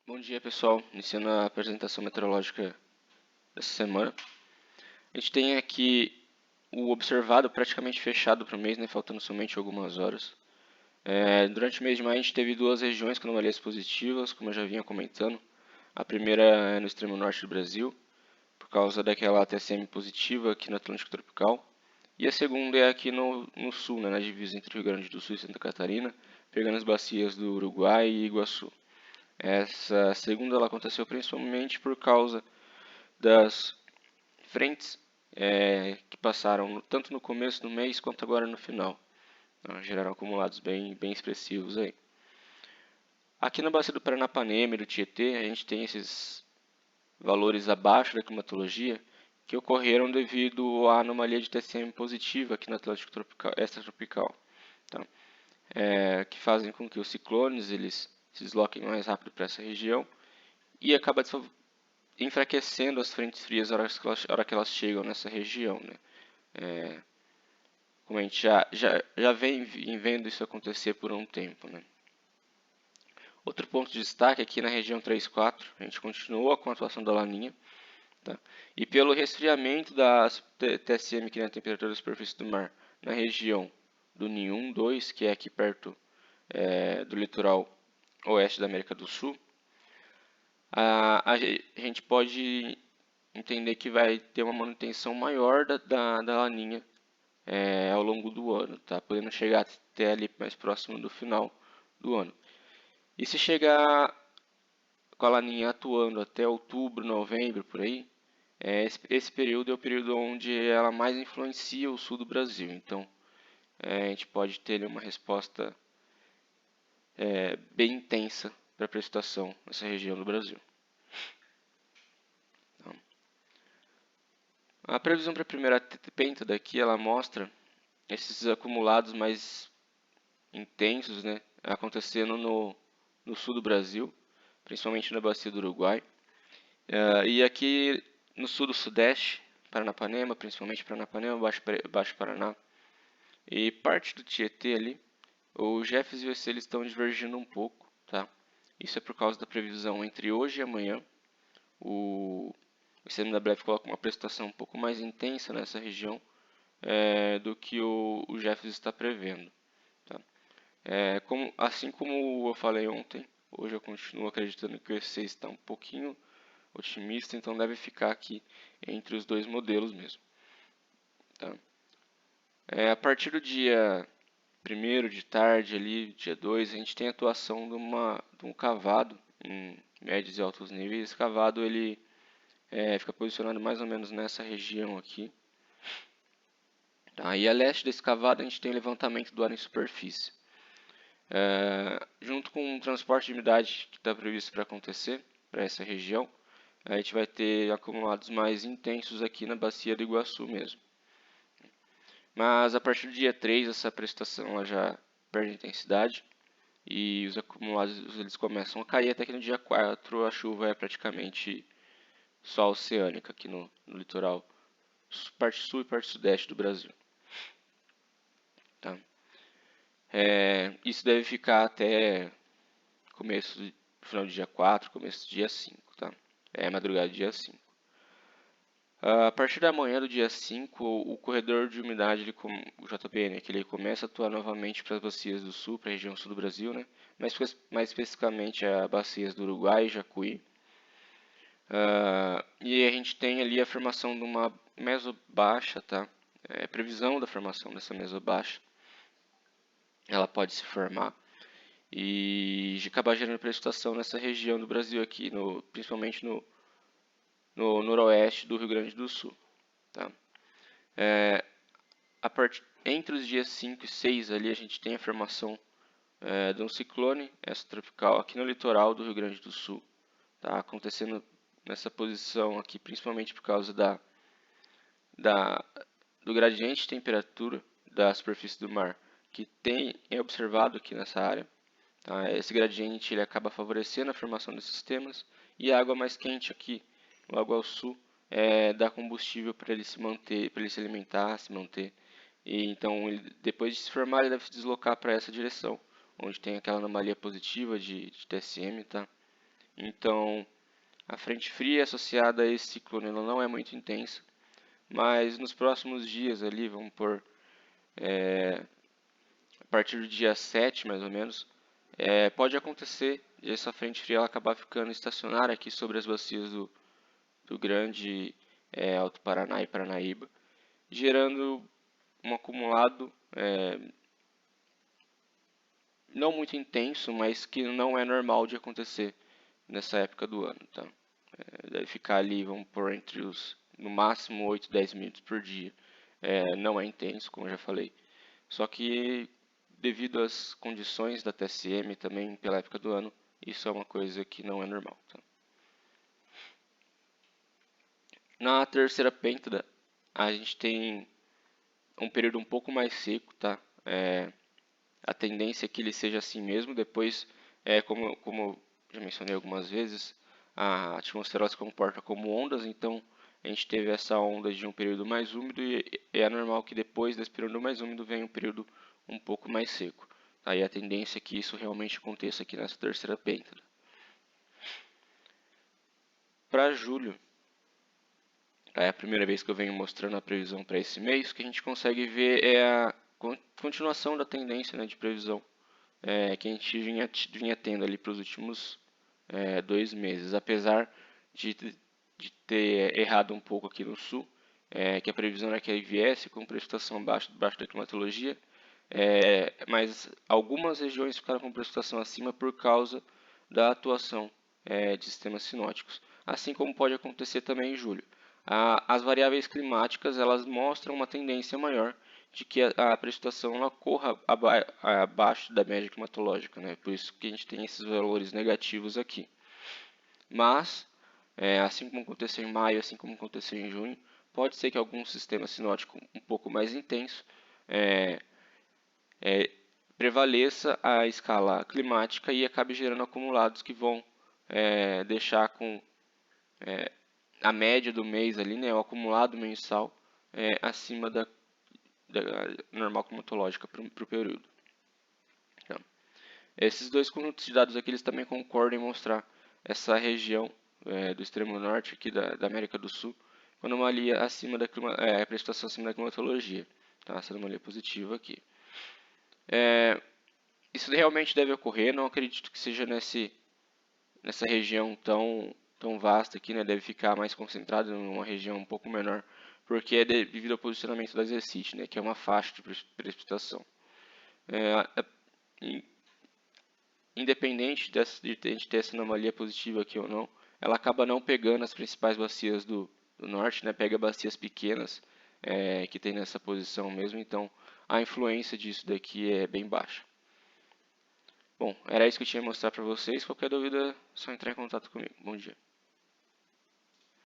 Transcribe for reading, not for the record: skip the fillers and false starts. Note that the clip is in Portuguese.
Bom dia, pessoal. Iniciando a apresentação meteorológica dessa semana. A gente tem aqui o observado praticamente fechado para o mês, né, faltando somente algumas horas. Durante o mês de maio a gente teve duas regiões com anomalias positivas, como eu já vinha comentando. A primeira é no extremo norte do Brasil, por causa daquela TSM positiva aqui no Atlântico Tropical. E a segunda é aqui no sul, né, na divisa entre Rio Grande do Sul e Santa Catarina, pegando as bacias do Uruguai e Iguaçu. Essa segunda ela aconteceu principalmente por causa das frentes que passaram tanto no começo do mês quanto agora no final. Então, geraram acumulados bem expressivos aí. Aqui na bacia do Paranapanema e do Tietê, a gente tem esses valores abaixo da climatologia que ocorreram devido à anomalia de TSM positiva aqui no Atlântico tropical, extratropical, tá? Que fazem com que os ciclones eles se desloquem mais rápido para essa região e acaba enfraquecendo as frentes frias na hora que elas chegam nessa região, né? Como a gente já vem vendo isso acontecer por um tempo, né? Outro ponto de destaque aqui na região 3-4, a gente continua com a atuação da laninha, tá? E pelo resfriamento da TSM, que é a temperatura da superfície do mar, na região do Ninho 1, 2, que é aqui perto do litoral oeste da América do Sul, a gente pode entender que vai ter uma manutenção maior da laninha ao longo do ano, tá? Podendo chegar até ali mais próximo do final do ano. E se chegar com a laninha atuando até outubro, novembro, por aí, esse período é o período onde ela mais influencia o sul do Brasil. Então, a gente pode ter ali uma resposta bem intensa para a precipitação nessa região do Brasil. Então, a previsão para a primeira penta daqui, ela mostra esses acumulados mais intensos, né, acontecendo no sul do Brasil, principalmente na bacia do Uruguai. E aqui no sul do Sudeste, Paranapanema, principalmente Paranapanema, Baixo Paraná, e parte do Tietê ali, o Jeffs e o EC eles estão divergindo um pouco, tá? Isso é por causa da previsão entre hoje e amanhã. O CMWF coloca uma precipitação um pouco mais intensa nessa região do que o Jeffs está prevendo. Tá? Assim como eu falei ontem, hoje eu continuo acreditando que o EC está um pouquinho otimista, então deve ficar aqui entre os dois modelos mesmo. Tá? A partir do dia 1º de tarde, ali, dia 2, a gente tem a atuação de um cavado em médios e altos níveis. Esse cavado ele fica posicionado mais ou menos nessa região aqui. Tá? E a leste desse cavado a gente tem o levantamento do ar em superfície. Junto com o transporte de umidade que está previsto para acontecer para essa região, a gente vai ter acumulados mais intensos aqui na bacia do Iguaçu mesmo. Mas a partir do dia 3, essa precipitação ela já perde intensidade e os acumulados eles começam a cair até que no dia 4 a chuva é praticamente só oceânica aqui no litoral, parte sul e parte sudeste do Brasil. Tá? Isso deve ficar até final do dia 4, começo do dia 5, tá? Madrugada do dia 5. A partir da manhã do dia 5, o corredor de umidade, o JPN, que ele começa a atuar novamente para as bacias do sul, para a região sul do Brasil, né? Mais especificamente a bacias do Uruguai e Jacuí. E a gente tem ali a formação de uma mesobaixa, tá? Previsão da formação dessa mesobaixa. Ela pode se formar e acabar gerando precipitação nessa região do Brasil aqui, principalmente no noroeste do Rio Grande do Sul. Tá? Entre os dias 5 e 6 ali a gente tem a formação de um ciclone extratropical aqui no litoral do Rio Grande do Sul. Tá? Acontecendo nessa posição aqui, principalmente por causa do gradiente de temperatura da superfície do mar que é observado aqui nessa área. Tá? Esse gradiente ele acaba favorecendo a formação desses sistemas e a água mais quente aqui, logo ao sul, dá combustível para ele se manter, para ele se alimentar, se manter. E então, depois de se formar, ele deve se deslocar para essa direção, onde tem aquela anomalia positiva de TSM, tá? Então, a frente fria associada a esse ciclone ela não é muito intensa, mas nos próximos dias ali, vamos por a partir do dia 7 mais ou menos, pode acontecer de essa frente fria ela acabar ficando estacionária aqui sobre as bacias do Grande Alto Paraná e Paranaíba, gerando um acumulado não muito intenso, mas que não é normal de acontecer nessa época do ano, tá? Deve ficar ali, vamos por entre os, no máximo 8, 10 minutos por dia. Não é intenso, como eu já falei. Só que devido às condições da TSM também pela época do ano, isso é uma coisa que não é normal, tá? Na terceira pêntada, a gente tem um período um pouco mais seco, tá? A tendência é que ele seja assim mesmo. Depois, como já mencionei algumas vezes, a atmosfera se comporta como ondas, então a gente teve essa onda de um período mais úmido e é normal que depois desse período mais úmido venha um período um pouco mais seco. Aí a tendência é que isso realmente aconteça aqui nessa terceira pêntada. Para julho, é a primeira vez que eu venho mostrando a previsão para esse mês, o que a gente consegue ver é a continuação da tendência, né, de previsão que a gente vinha tendo ali para os últimos 2 meses, apesar de ter errado um pouco aqui no sul, que a previsão era que ele viesse com precipitação abaixo da climatologia, mas algumas regiões ficaram com precipitação acima por causa da atuação de sistemas sinóticos, assim como pode acontecer também em julho. As variáveis climáticas elas mostram uma tendência maior de que a precipitação ela corra abaixo da média climatológica, né? Por isso que a gente tem esses valores negativos aqui. Mas, assim como aconteceu em maio, assim como aconteceu em junho, pode ser que algum sistema sinótico um pouco mais intenso prevaleça a escala climática e acabe gerando acumulados que vão deixar com a média do mês ali, né, o acumulado mensal acima da normal climatológica para o período. Então, esses dois conjuntos de dados aqui eles também concordam em mostrar essa região do extremo norte aqui da América do Sul com anomalia acima da precipitação acima da climatologia, tá? Essa anomalia positiva aqui. Isso realmente deve ocorrer, não acredito que seja nessa região tão vasta aqui, né? Deve ficar mais concentrado em uma região um pouco menor, porque é devido ao posicionamento da Zecite, né? Que é uma faixa de precipitação. Independente de a gente ter essa anomalia positiva aqui ou não, ela acaba não pegando as principais bacias do norte, né? Pega bacias pequenas que tem nessa posição mesmo, então a influência disso daqui é bem baixa. Bom, era isso que eu tinha que mostrar para vocês. Qualquer dúvida, é só entrar em contato comigo. Bom dia.